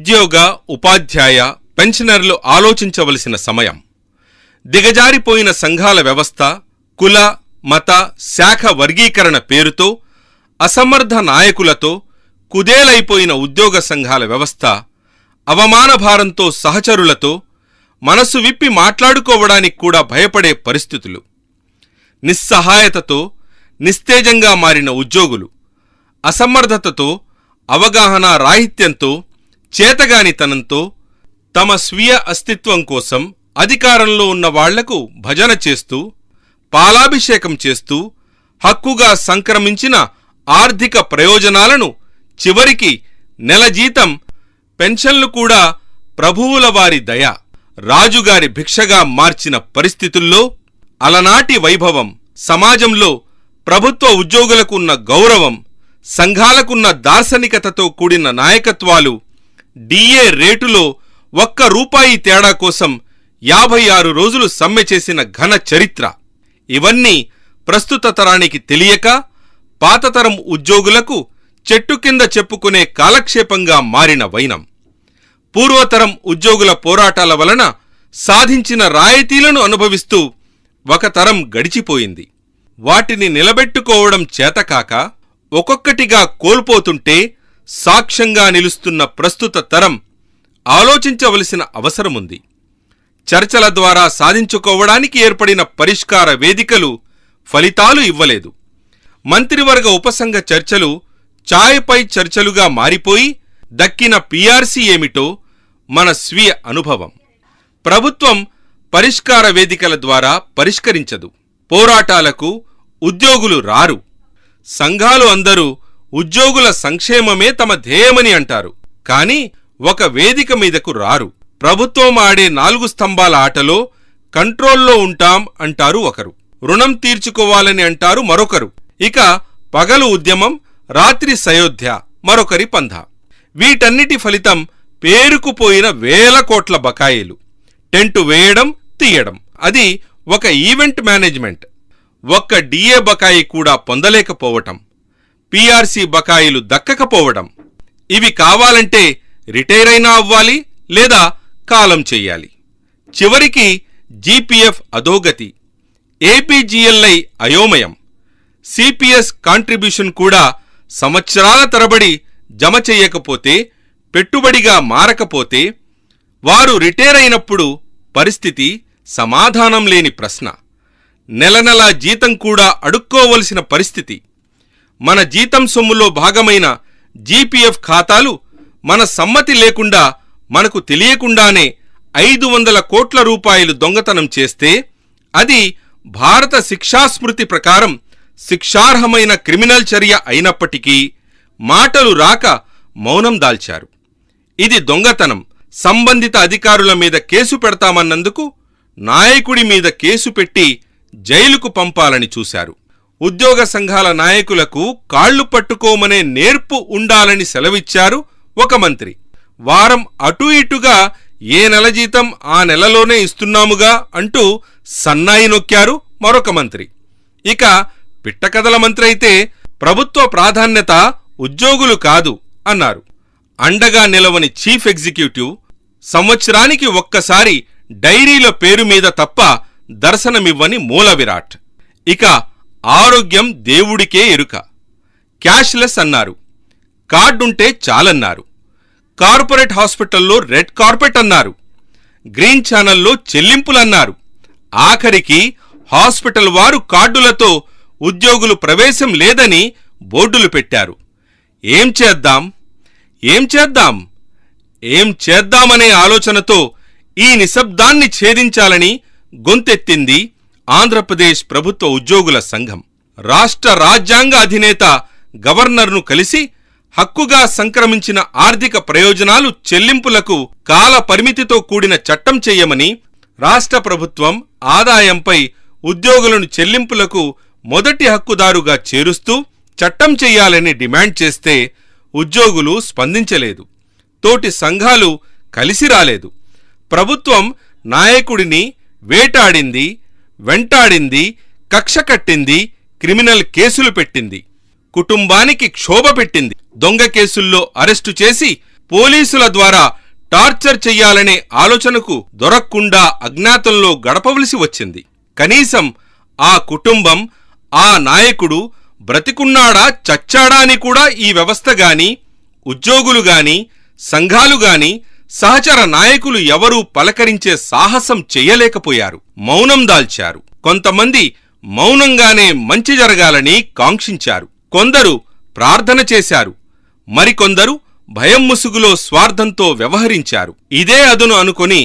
ఉద్యోగ, ఉపాధ్యాయ, పెన్షనర్లు ఆలోచించవలసిన సమయం. దిగజారిపోయిన సంఘాల వ్యవస్థ, కుల, మత, శాఖ వర్గీకరణ పేరుతో, అసమర్థ నాయకులతో కుదేలైపోయిన ఉద్యోగ సంఘాల వ్యవస్థ, అవమానభారంతో సహచరులతో మనసు విప్పి మాట్లాడుకోవడానికి కూడా భయపడే పరిస్థితులు, నిస్సహాయతతో నిస్తేజంగా మారిన ఉద్యోగులు, అసమర్థతతో, అవగాహన రాహిత్యంతో, చేతగానితనంతో తమ స్వీయ అస్తిత్వం కోసం అధికారంలో ఉన్న వాళ్లకు భజన చేస్తూ, పాలాభిషేకం చేస్తూ హక్కుగా సంక్రమించిన ఆర్థిక ప్రయోజనాలను చివరికి నెల జీతం, పెన్షన్లు కూడా ప్రభువుల వారి దయ, రాజుగారి భిక్షగా మార్చిన పరిస్థితుల్లో అలనాటి వైభవం, సమాజంలో ప్రభుత్వ ఉద్యోగులకున్న గౌరవం, సంఘాలకున్న దార్శనికతతో కూడిన నాయకత్వాలు, డిఏ రేటులో ₹1 తేడా కోసం 56 రోజులు సమ్మె చేసిన ఘన చరిత్ర, ఇవన్నీ ప్రస్తుత తరానికి తెలియక పాతతరం ఉద్యోగులకు చెట్టు కింద చెప్పుకునే కాలక్షేపంగా మారిన వైనం. పూర్వతరం ఉద్యోగుల పోరాటాల వలన సాధించిన రాయితీలను అనుభవిస్తూ ఒక తరం గడిచిపోయింది. వాటిని నిలబెట్టుకోవడం చేతకాక ఒక్కొక్కటిగా కోల్పోతుంటే సాక్ష్యంగా నిలుస్తున్న ప్రస్తుత తరం ఆలోచించవలసిన అవసరముంది. చర్చల ద్వారా సాధించుకోవడానికి ఏర్పడిన పరిష్కార వేదికలు ఫలితాలు ఇవ్వలేదు. మంత్రివర్గ ఉపసంఘ చర్చలు ఛాయ్పై చర్చలుగా మారిపోయి దక్కిన పీఆర్సీ ఏమిటో మన స్వీయ అనుభవం. ప్రభుత్వం పరిష్కార వేదికల ద్వారా పరిష్కరించదు. పోరాటాలకు ఉద్యోగులు రారు. సంఘాలు అందరూ ఉద్యోగుల సంక్షేమమే తమ ధ్యేయమని అంటారు. కాని ఒక వేదిక మీదకు రారు. ప్రభుత్వం ఆడే 4 స్తంభాల ఆటలో కంట్రోల్లో ఉంటాం అంటారు ఒకరు, రుణం తీర్చుకోవాలని అంటారు మరొకరు, ఇక పగలు ఉద్యమం, రాత్రి సయోధ్య మరొకరి పంథా. వీటన్నిటి ఫలితం పేరుకుపోయిన వేల కోట్ల బకాయిలు, టెంటు వేయడం తీయడం, అది ఒక ఈవెంట్ మేనేజ్మెంట్. ఒక్క డిఏ బకాయి కూడా పొందలేకపోవటం, పీఆర్సీ బకాయిలు దక్కకపోవడం. ఇవి కావాలంటే రిటైర్ అయినా అవ్వాలి లేదా కాలం చెయ్యాలి. చివరికి జీపీఎఫ్ అధోగతి, ఏపీజీఎల్ఐ అయోమయం, సిపిఎస్ కాంట్రిబ్యూషన్ కూడా సంవత్సరాల తరబడి జమ చెయ్యకపోతే, పెట్టుబడిగా మారకపోతే, వారు రిటైర్ అయినప్పుడు పరిస్థితి సమాధానం లేని ప్రశ్న. నెల నెలా జీతం కూడా అడుక్కోవలసిన పరిస్థితి. మన జీతం సొమ్ములో భాగమైన జీపీఎఫ్ ఖాతాలు మన సమ్మతి లేకుండా, మనకు తెలియకుండానే 500 కోట్ల రూపాయలు దొంగతనం చేస్తే, అది భారత శిక్షాస్మృతి ప్రకారం శిక్షార్హమైన క్రిమినల్ చర్య అయినప్పటికీ మాటలు రాక మౌనం దాల్చారు. ఇది దొంగతనం. సంబంధిత అధికారుల మీద కేసు పెడతామన్నందుకు నాయకుడి మీద కేసు పెట్టి జైలుకు పంపాలని చూశారు. ఉద్యోగ సంఘాల నాయకులకు కాళ్లు పట్టుకోమనే నేర్పు ఉండాలని సెలవిచ్చారు ఒక మంత్రి. వారం అటూ ఇటుగా ఏ నెల జీతం ఆ నెలలోనే ఇస్తున్నాముగా అంటూ సన్నాయి నొక్కారు మరొక మంత్రి. ఇక పిట్టకథల మంత్రి అయితే ప్రభుత్వ ప్రాధాన్యత ఉద్యోగులు కాదు అన్నారు. అండగా నిలవని చీఫ్ ఎగ్జిక్యూటివ్ సంవత్సరానికి ఒక్కసారి డైరీల పేరు మీద తప్ప దర్శనమివ్వని మూల విరాట్. ఇక ఆరోగ్యం దేవుడికే ఎరుక. క్యాష్లెస్ అన్నారు, కార్డుంటే చాలన్నారు. కార్పొరేట్ హాస్పిటల్లో రెడ్ కార్పెట్ అన్నారు, గ్రీన్ ఛానల్లో చెల్లింపులన్నారు. ఆఖరికి హాస్పిటల్ వారు కార్డులతో ఉద్యోగులు ప్రవేశం లేదని బోర్డులు పెట్టారు. ఏం చేద్దాం ఏం చేద్దాం ఏం చేద్దామనే ఆలోచనతో ఈ నిశ్శబ్దాన్ని ఛేదించాలని గొంతెత్తింది ఆంధ్రప్రదేశ్ ప్రభుత్వ ఉద్యోగుల సంఘం. రాష్ట్ర రాజ్యాంగ అధినేత గవర్నర్ను కలిసి హక్కుగా సంక్రమించిన ఆర్థిక ప్రయోజనాలు చెల్లింపులకు కాల పరిమితితో కూడిన చట్టం చెయ్యమని, రాష్ట్ర ప్రభుత్వం ఆదాయంపై ఉద్యోగులను చెల్లింపులకు మొదటి హక్కుదారుగా చేరుస్తూ చట్టం చెయ్యాలని డిమాండ్ చేస్తే ఉద్యోగులు స్పందించలేదు. తోటి సంఘాలు కలిసి రాలేదు. ప్రభుత్వం నాయకుడిని వేటాడింది, వెంటాడింది, కక్ష కట్టింది, క్రిమినల్ కేసులు పెట్టింది, కుటుంబానికి క్షోభ పెట్టింది. దొంగ కేసుల్లో అరెస్టు చేసి పోలీసుల ద్వారా టార్చర్ చెయ్యాలనే ఆలోచనకు దొరక్కుండా అజ్ఞాతంలో గడపవలసి వచ్చింది. కనీసం ఆ కుటుంబం, ఆ నాయకుడు బ్రతికున్నాడా చచ్చాడా అని కూడా ఈ వ్యవస్థ గాని, ఉద్యోగులు గాని, సంఘాలు గాని, సహచర నాయకులు ఎవరూ పలకరించే సాహసం చెయ్యలేకపోయారు. మౌనం దాల్చారు. కొంతమంది మౌనంగానే మంచి జరగాలని కాంక్షించారు. కొందరు ప్రార్థన చేశారు. మరికొందరు భయం ముసుగులో స్వార్థంతో వ్యవహరించారు. ఇదే అదును అనుకొని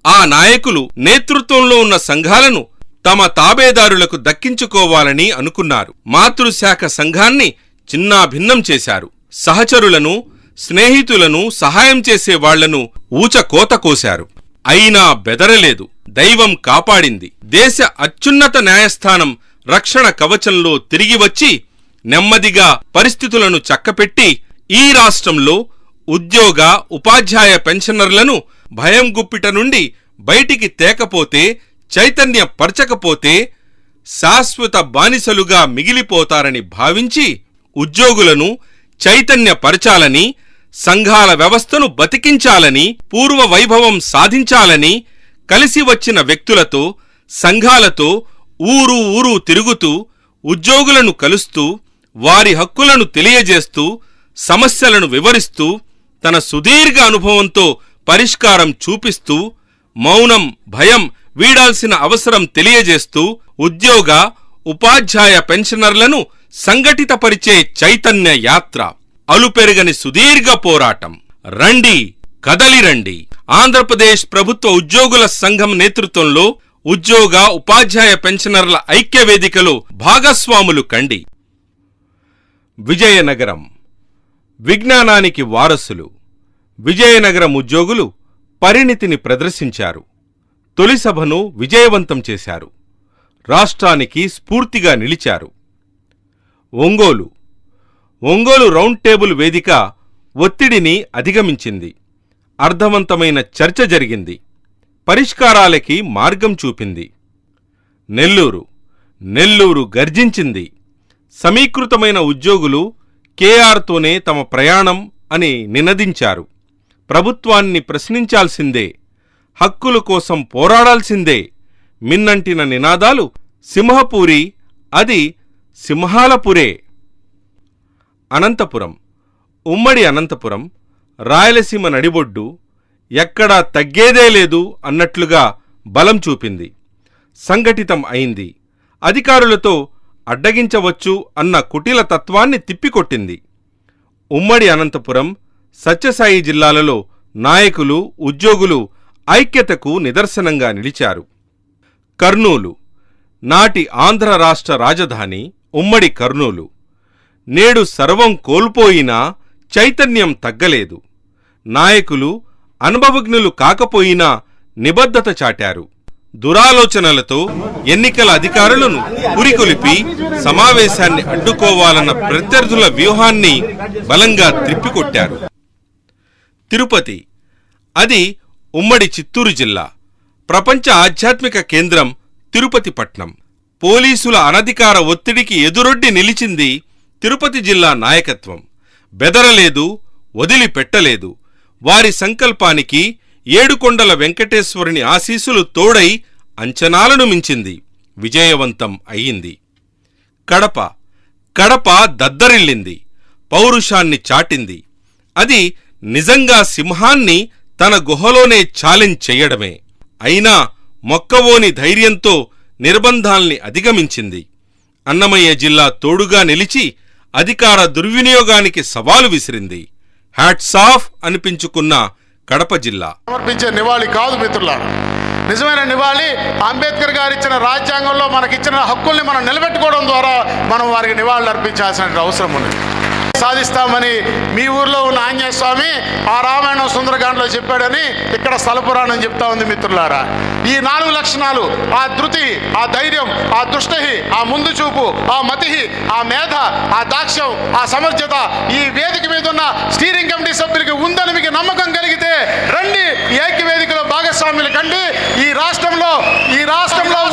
ఆ నాయకులు నేతృత్వంలో ఉన్న సంఘాలను తమ తాబేదారులకు దక్కించుకోవాలని అనుకున్నారు. మాతృశాఖ సంఘాన్ని చిన్నాభిన్నం చేశారు. సహచరులను, స్నేహితులను, సహాయం చేసే వాళ్లను ఊచకోత కోశారు. అయినా బెదరలేదు. దైవం కాపాడింది. దేశ అత్యున్నత న్యాయస్థానం రక్షణ కవచంలో తిరిగి వచ్చి నెమ్మదిగా పరిస్థితులను చక్కపెట్టి ఈ రాష్ట్రంలో ఉద్యోగ, ఉపాధ్యాయ పెన్షనర్లను భయం గుప్పిట నుండి బయటికి తేకపోతే, చైతన్యపరచకపోతే శాశ్వత బానిసలుగా మిగిలిపోతారని భావించి ఉద్యోగులను చైతన్యపరచాలని, సంఘాల వ్యవస్థను బతికించాలని, పూర్వ వైభవం సాధించాలని కలిసి వచ్చిన వ్యక్తులతో, సంఘాలతో ఊరు ఊరు తిరుగుతూ ఉద్యోగులను కలుస్తూ వారి హక్కులను తెలియజేస్తూ సమస్యలను వివరిస్తూ తన సుదీర్ఘ అనుభవంతో పరిష్కారం చూపిస్తూ మౌనం, భయం వీడాల్సిన అవసరం తెలియజేస్తూ ఉద్యోగ, ఉపాధ్యాయ పెన్షనర్లను సంఘటితపరిచే చైతన్య యాత్ర, అలుపెరగని సుదీర్ఘ పోరాటం. రండి, కదలిరండి. ఆంధ్రప్రదేశ్ ప్రభుత్వ ఉద్యోగుల సంఘం నేతృత్వంలో ఉద్యోగ, ఉపాధ్యాయ పెన్షనర్ల ఐక్యవేదికలో భాగస్వాములు కండి. విజయనగరం విజ్ఞానానికి వారసులు. విజయనగరం ఉద్యోగులు పరిణితిని ప్రదర్శించారు. తొలి సభను విజయవంతం చేశారు. రాష్ట్రానికి స్ఫూర్తిగా నిలిచారు. ఒంగోలు రౌండ్ టేబుల్ వేదిక ఒత్తిడిని అధిగమించింది. అర్థవంతమైన చర్చ జరిగింది. పరిష్కారాలకి మార్గం చూపింది. నెల్లూరు గర్జించింది. సమీకృతమైన ఉద్యోగులు కేఆర్తోనే తమ ప్రయాణం అని నినదించారు. ప్రభుత్వాన్ని ప్రశ్నించాల్సిందే, హక్కుల కోసం పోరాడాల్సిందే మిన్నంటిన నినాదాలు సింహపూరి, అది సింహాలపురే. అనంతపురం, ఉమ్మడి అనంతపురం, రాయలసీమ నడిబొడ్డు ఎక్కడా తగ్గేదే లేదు అన్నట్లుగా బలం చూపింది. సంఘటితం అయింది. అధికారులతో అడ్డగించవచ్చు అన్న కుటిల తత్వాన్ని తిప్పికొట్టింది. ఉమ్మడి అనంతపురం, సత్యసాయి జిల్లాలలో నాయకులు, ఉద్యోగులు ఐక్యతకు నిదర్శనంగా నిలిచారు. కర్నూలు, నాటి ఆంధ్ర రాష్ట్ర రాజధాని ఉమ్మడి కర్నూలు. నేడు సర్వం కోల్పోయినా చైతన్యం తగ్గలేదు. నాయకులు అనుభవజ్ఞులు కాకపోయినా నిబద్ధత చాటారు. దురాలోచనలతో ఎన్నికల అధికారులను పురికొలిపి సమావేశాన్ని అడ్డుకోవాలన్న ప్రత్యర్థుల వ్యూహాన్ని బలంగా త్రిప్పికొట్టారు. తిరుపతి, అది ఉమ్మడి చిత్తూరు జిల్లా. ప్రపంచ ఆధ్యాత్మిక కేంద్రం తిరుపతి పట్నం. పోలీసుల అనధికార ఒత్తిడికి ఎదురొడ్డి నిలిచింది తిరుపతి జిల్లా నాయకత్వం. బెదరలేదు, వదిలిపెట్టలేదు. వారి సంకల్పానికి ఏడుకొండల వెంకటేశ్వరుని ఆశీస్సులు తోడై అంచనాలను మించింది. విజయవంతం అయ్యింది. కడప దద్దరిల్లింది. పౌరుషాన్ని చాటింది. అది నిజంగా సింహాన్ని తన గుహలోనే ఛాలెంజ్ చెయ్యడమే. అయినా మొక్కవోని ధైర్యంతో నిర్బంధాల్ని అధిగమించింది. అన్నమయ్య జిల్లా తోడుగా నిలిచి అధికార దుర్వినియోగానికి సవాలు విసిరింది. హ్యాట్స్ ఆఫ్ అనిపించుకున్న కడప జిల్లా సమర్పించే నివాళి కాదు మిత్రులారా. నిజమైన నివాళి అంబేద్కర్ గారు ఇచ్చిన రాజ్యాంగంలో మనకిచ్చిన హక్కుల్ని మనం నిలబెట్టుకోవడం ద్వారా మనం వారికి నివాళులు అర్పించాల్సిన అవసరం ఉంది. సాధిస్తామని మీ ఊర్లో ఉన్న ఆంజనేయ స్వామి ఆ రామాయణం సుందరకాండలో చెప్పాడని ఇక్కడ స్థల పురాణం చెప్తా ఉంది మిత్రులారా. ఈ 4 లక్షణాలు, ఆ ధృతి, ఆ ధైర్యం, ఆ దృష్టి, ఆ ముందు చూపు, ఆ మతి, ఆ మేధ, ఆ దాక్ష్యం, ఆ సమర్థత ఈ వేదిక మీద ఉన్న స్టీరింగ్ కమిటీ సభ్యులకి ఉందని మీకు నమ్మకం కలిగితే రండి, ఈ ఐక్య వేదికలో భాగస్వాములు కండి. ఈ రాష్ట్రంలో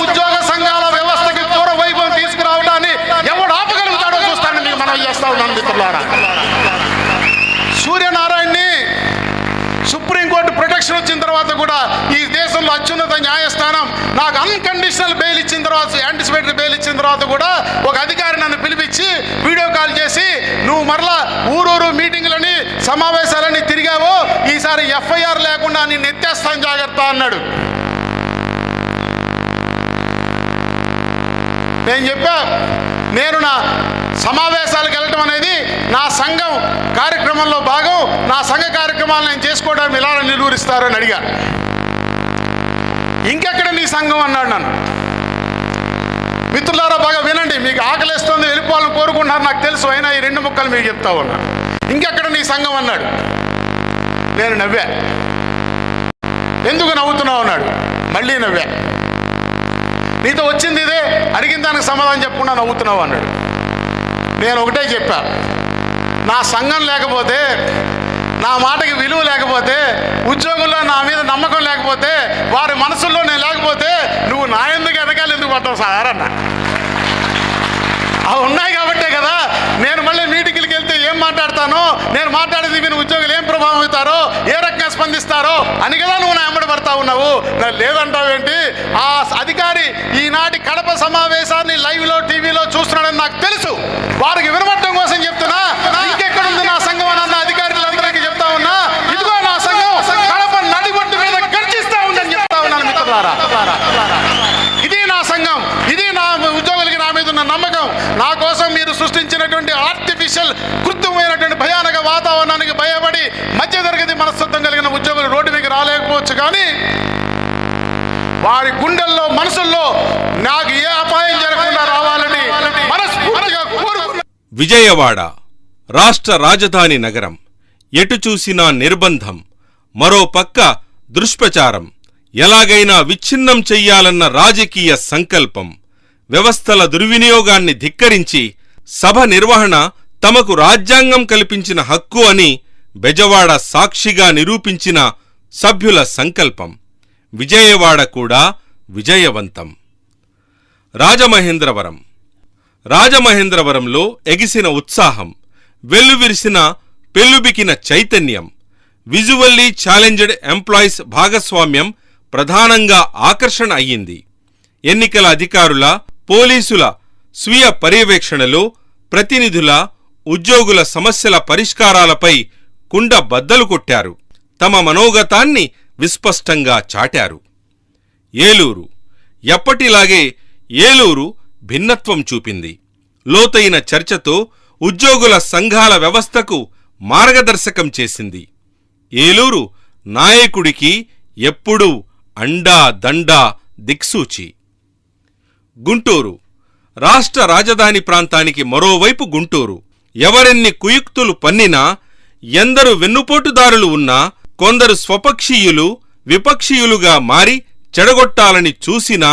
ఉద్యోగ సంఘాల వ్యవస్థకి పూర్వ వైభవం తీసుకురావడాన్ని ఎవడు ఆపగలుగుతాడో చూస్తానని మీకు మనం చేస్తా ఉన్నాను మిత్రులారా. సూర్యనారాయణని న్యాయస్థానం నాకు అన్కండిషనల్ బెయిల్ ఇచ్చిన తర్వాత, యాంటిసిపేటరీ బెయిల్ ఇచ్చిన తర్వాత కూడా ఒక అధికారి నన్ను పిలిపించి వీడియో కాల్ చేసి, నువ్వు మరలా ఊరూరు మీటింగులని సమావేశాలని తిరిగావో, ఈసారి ఎఫ్ఐఆర్ లేకుండా నేను ఎత్తేస్తాను జాగ్రత్త అన్నాడు. నేను చెప్పా, నేను నా సమావేశాలకు వెళ్ళటం అనేది నా సంఘం కార్యక్రమంలో భాగం, నా సంఘ కార్యక్రమాలు నేను చేసుకోవడానికి ఎలా నిలువరిస్తారని అడిగా. ఇంకెక్కడ నీ సంఘం అన్నాడు నన్ను. మిత్రులారా బాగా వినండి, మీకు ఆకలిస్తుంది, వెళ్ళిపోవాలని కోరుకుంటున్నారు నాకు తెలుసు, అయినా ఈ 2 ముక్కలు మీకు చెప్తా ఉన్నా. ఇంకెక్కడ నీ సంఘం అన్నాడు. నేను నవ్వా. ఎందుకు నవ్వుతున్నావు అన్నాడు. మళ్ళీ నవ్వా. నీతో వచ్చింది ఇదే, అడిగిన దానికి సమాధానం చెప్పకుండా నవ్వుతున్నావు అన్నాడు. నేను ఒకటే చెప్పా, నా సంఘం లేకపోతే, నా మాటకి విలువ లేకపోతే, ఉద్యోగుల్లో నా మీద నమ్మకం లేకపోతే, వారి మనసుల్లో నేను లేకపోతే నువ్వు నా ఎందుకు ఎదగాలి, ఎందుకు పడ్డావు సార్ అన్న. అవి ఉన్నాయి కాబట్టే కదా నేను మళ్ళీ మీటింగ్కి వెళ్తే ఏం మాట్లాడతానో, నేను మాట్లాడేది విని ఉద్యోగులు ఏం ప్రభావం అవుతారో, ఏ రకంగా స్పందిస్తారో అని కదా నువ్వు నా ఎమ్మడి పడతా ఉన్నావు. లేదంటావేంటి? ఆ అధికారి ఈనాటి కడప సమావేశాన్ని లైవ్లో టీవీలో చూస్తున్నాడని నాకు తెలుసు. వారికి వినబడటం కోసం చెప్తున్నా. ఇంకెక్కడుంది నా సంఘం అని అన్న అధికారులందరికీ చెప్తా ఉన్నా. ఇదిగో నా సంఘం కడప నడిబొట్టు మీద గర్జిస్తా ఉందని చెప్తా ఉన్నాను మిత్రులారా. ఇది నా సంఘం, ఇది నా ఉద్యోగులకి నా మీద ఉన్న నమ్మకం. నా కోసం మీరు సృష్టించినటువంటి ఆర్టిఫిషియల్ కృత్రిమైనటువంటి భయానక వాతావరణానికి భయపడి మధ్యతరగతి మనస్తత్వం కలిగిన ఉద్యోగులు రోడ్డు మీద రాలేకపోవచ్చు, కానీ వారి గుండెల్లో మనసుల్లో నాకు ఏ అపాయం జరగకుండా రావాలని మనస్ఫూర్తిగా కోరుకున్నా. విజయవాడ రాష్ట్ర రాజధాని నగరం. ఎటు చూసినా నిర్బంధం, మరో పక్క దుష్ప్రచారం, ఎలాగైనా విచ్ఛిన్నం చెయ్యాలన్న రాజకీయ సంకల్పం, వ్యవస్థల దుర్వినియోగాన్ని ధిక్కరించి సభ నిర్వహణ తమకు రాజ్యాంగం కల్పించిన హక్కు అని బెజవాడ సాక్షిగా నిరూపించిన సభ్యుల సంకల్పం. విజయవాడ కూడా విజయవంతం. రాజమహేంద్రవరం. రాజమహేంద్రవరంలో ఎగిసిన ఉత్సాహం, వెల్లువిరిసిన పెల్లుబికిన చైతన్యం, విజువల్లీ ఛాలెంజ్డ్ ఎంప్లాయీస్ భాగస్వామ్యం ప్రధానంగా ఆకర్షణ అయ్యింది. ఎన్నికల అధికారుల, పోలీసుల స్వీయ పర్యవేక్షణలో ప్రతినిధుల, ఉద్యోగుల సమస్యల పరిష్కారాలపై కుండ బద్దలు కొట్టారు. తమ మనోగతాన్ని విస్పష్టంగా చాటారు. ఏలూరు. ఎప్పటిలాగే ఏలూరు భిన్నత్వం చూపింది. లోతైన చర్చతో ఉద్యోగుల సంఘాల వ్యవస్థకు మార్గదర్శకం చేసింది. ఏలూరు నాయకుడికి ఎప్పుడూ అండా దండా దిక్సూచి. గుంటూరు. రాష్ట్ర రాజధాని ప్రాంతానికి మరోవైపు గుంటూరు. ఎవరెన్ని కుయుక్తులు పన్నినా, ఎందరు వెన్నుపోటుదారులు ఉన్నా, కొందరు స్వపక్షీయులు విపక్షీయులుగా మారి చెడగొట్టాలని చూసినా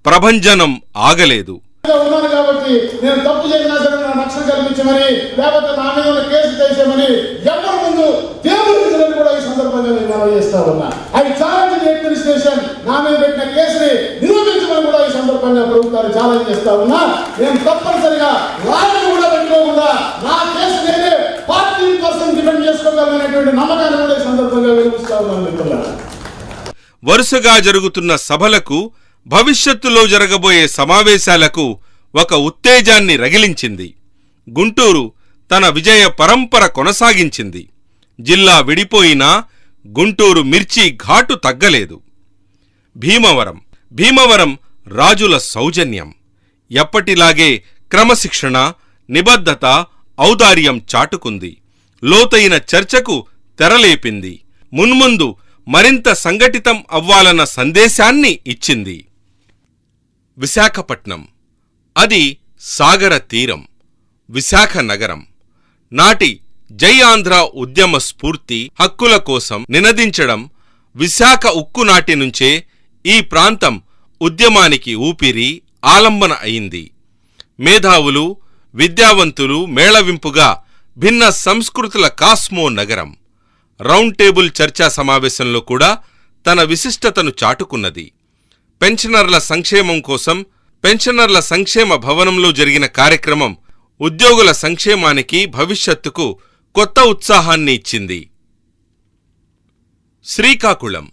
ప్రభంజనం ఆగలేదు. ఉన్నాను కాబట్టి నేను తప్పు చేసినా సరే నా రక్షణ కల్పించమని, లేకపోతే నా మీద ఉన్న కేసు చేసామని ఎవరి ముందు దేవుడు కూడా ఈ సందర్భంగా నేను మనవి చేస్తా ఉన్నా. అది ఛాలెంజ్ అడ్మినిస్ట్రేషన్ నా మీద పెట్టిన కేసుని నిరూపించమని కూడా ఈ సందర్భంగా ప్రభుత్వాన్ని ఛాలెంజ్ చేస్తా ఉన్నా. నేను తప్పనిసరిగా రాజు కూడా పెట్టుకోకుండా నా కేసు నేనే పార్టీ కోసం డిఫెండ్ చేసుకోగలనేటువంటి నమ్మకాన్ని కూడా ఈ సందర్భంగా వెలిపిస్తా ఉన్నాను మిత్రులారా. వరుసగా జరుగుతున్న సభలకు, భవిష్యత్తులో జరగబోయే సమావేశాలకు ఒక ఉత్తేజాన్ని రగిలించింది. గుంటూరు తన విజయ పరంపర కొనసాగించింది. జిల్లా విడిపోయినా గుంటూరు మిర్చి ఘాటు తగ్గలేదు. భీమవరం. భీమవరం రాజుల సౌజన్యం. ఎప్పటిలాగే క్రమశిక్షణ, నిబద్ధత, ఔదార్యం చాటుకుంది. లోతైన చర్చకు తెరలేపింది. మున్ముందు మరింత సంఘటితం అవ్వాలన్న సందేశాన్ని ఇచ్చింది. విశాఖపట్నం. అది సాగర తీరం. విశాఖ నగరం. నాటి జై ఆంధ్ర ఉద్యమ స్ఫూర్తి, హక్కుల కోసం నినదించడం విశాఖ ఉక్కు నాటి నుంచే ఈ ప్రాంతం ఉద్యమానికి ఊపిరి, ఆలంబన అయింది. మేధావులు, విద్యావంతులు మేళవింపుగా భిన్న సంస్కృతుల కాస్మో నగరం. రౌండ్ టేబుల్ చర్చా సమావేశంలో కూడా తన విశిష్టతను చాటుకున్నది. పెన్షనర్ల సంక్షేమం కోసం పెన్షనర్ల సంక్షేమ భవనంలో జరిగిన కార్యక్రమం ఉద్యోగుల సంక్షేమానికి, భవిష్యత్తుకు కొత్త ఉత్సాహాన్ని ఇచ్చింది. శ్రీకాకుళం.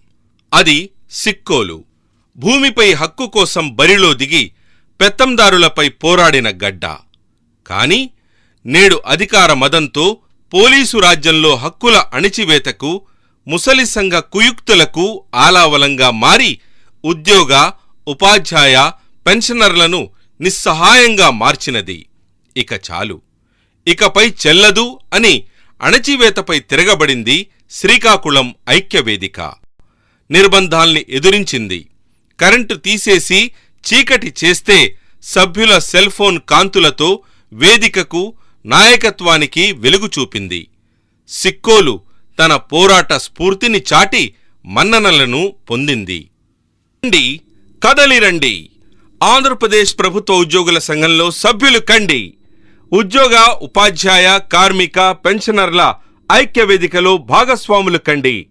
అది సిక్కోలు. భూమిపై హక్కు కోసం బరిలో దిగి పెత్తందారులపై పోరాడిన గడ్డ. కాని నేడు అధికార మదంతో పోలీసు రాజ్యంలో హక్కుల అణిచివేతకు, ముసలి సంఘ కుయుక్తులకు ఆలావలంగా మారి ఉద్యోగ, ఉపాధ్యాయ, పెన్షనర్లను నిస్సహాయంగా మార్చినది. ఇక చాలు, ఇకపై చెల్లదు అని అణచివేతపై తిరగబడింది శ్రీకాకుళం ఐక్యవేదిక. నిర్బంధాల్ని ఎదురించింది. కరెంటు తీసేసి చీకటి చేస్తే సభ్యుల సెల్ఫోన్ కాంతులతో వేదికకు, నాయకత్వానికి వెలుగు చూపింది. సిక్కోలు తన పోరాట స్ఫూర్తిని చాటి మన్ననలను పొందింది. రండి, కదలిరండి, ఆంధ్రప్రదేశ్ ప్రభుత్వ ఉద్యోగుల సంఘంలో సభ్యులు కండి. ఉద్యోగ, ఉపాధ్యాయ, కార్మిక, పెన్షనర్ల ఐక్యవేదికలో భాగస్వాములు కండి.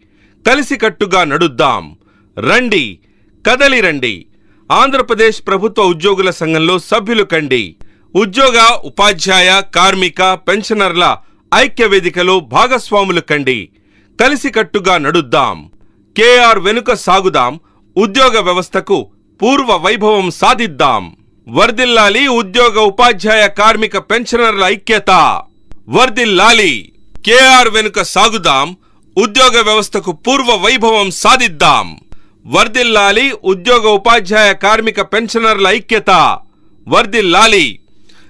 కలిసికట్టుగా నడుద్దాం. రండి, కదలిరండి, ఆంధ్రప్రదేశ్ ప్రభుత్వ ఉద్యోగుల సంఘంలో సభ్యులు కండి. ఉద్యోగ, ఉపాధ్యాయ, కార్మిక, పెన్షనర్ల ఐక్యవేదికలో భాగస్వాములు కండి. కలిసికట్టుగా నడుద్దాం. కేఆర్ వెనుక సాగుదాం. ఉద్యోగ వ్యవస్థకు పూర్వ వైభవం సాధిద్దాం. వర్ధిల్లాలి ఉద్యోగ, ఉపాధ్యాయ, కార్మిక, పెన్షనర్ల ఐక్యత. వర్ధిల్లాలి. కేఆర్ వెనుక సాగుదాం. ఉద్యోగ వ్యవస్థకు పూర్వ వైభవం సాధిద్దాం. వర్ధిల్లాలి ఉద్యోగ, ఉపాధ్యాయ, కార్మిక, పెన్షనర్ల ఐక్యత. వర్ధిల్లాలి.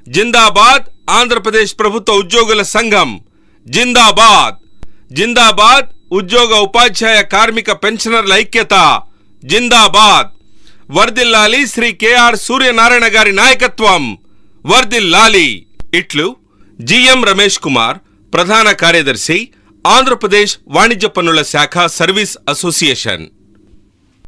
జిందాబాద్ ఆంధ్రప్రదేశ్ ప్రభుత్వ ఉద్యోగుల సంఘం. జిందాబాద్. జిందాబాద్ ఉద్యోగ, ఉపాధ్యాయ, కార్మిక, పెన్షనర్ల ఐక్యత. జిందాబాద్. వర్ధిల్లాలి శ్రీ కేఆర్ సూర్యనారాయణ గారి నాయకత్వం. వర్ధిల్లాలి. ఇట్లు జిఎం రమేష్ కుమార్, ప్రధాన కార్యదర్శి, ఆంధ్రప్రదేశ్ వాణిజ్య పన్నుల శాఖ సర్వీస్ అసోసియేషన్.